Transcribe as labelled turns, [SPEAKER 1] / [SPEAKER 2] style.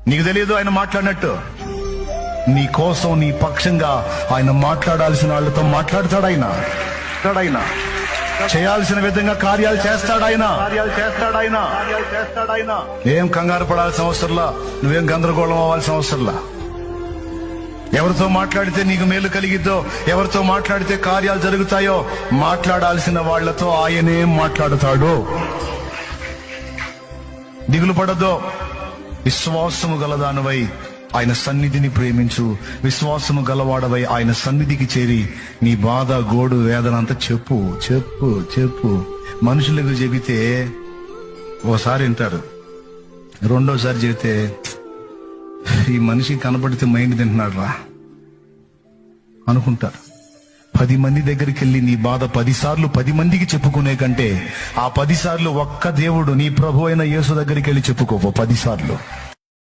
[SPEAKER 1] నీకు తెలియదు ఆయన మాట్లాడినట్టు. నీ కోసం, నీ పక్షంగా ఆయన మాట్లాడాల్సిన వాళ్ళతో మాట్లాడతాడు. ఆయన చేయాల్సిన విధంగా కార్యాలు చేస్తాడు. ఆయన ఏం కంగారు పడాల్సిన అవసరంలా, నువ్వేం గందరగోళం అవ్వాల్సిన అవసరంలా. ఎవరితో మాట్లాడితే నీకు మేలు కలిగిద్దో, ఎవరితో మాట్లాడితే కార్యాలు జరుగుతాయో మాట్లాడాల్సిన వాళ్లతో ఆయనే మాట్లాడుతాడు. దిగులు పడద్దో. విశ్వాసము గలదానవై ఆయన సన్నిధిని ప్రేమించు. విశ్వాసము గలవాడవై ఆయన సన్నిధికి చేరి నీ బాధ, గోడు, వేదన అంతా చెప్పు చెప్పు చెప్పు. మనుషులకు చెబితే ఓసారి వింటారు, రెండోసారి చెబితే ఈ మనిషి కనపడితే మైండ్ తింటున్నాడు రా అనుకుంటారు. 10 మంది దగ్గరికి వెళ్ళి నీ బాధ 10 సార్లు 10 మందికి చెప్పుకునే కంటే ఆ 10 సార్లు ఒక్క దేవుడు, నీ ప్రభు అయిన యేసు దగ్గరికి వెళ్ళి చెప్పుకో 10 సార్లు.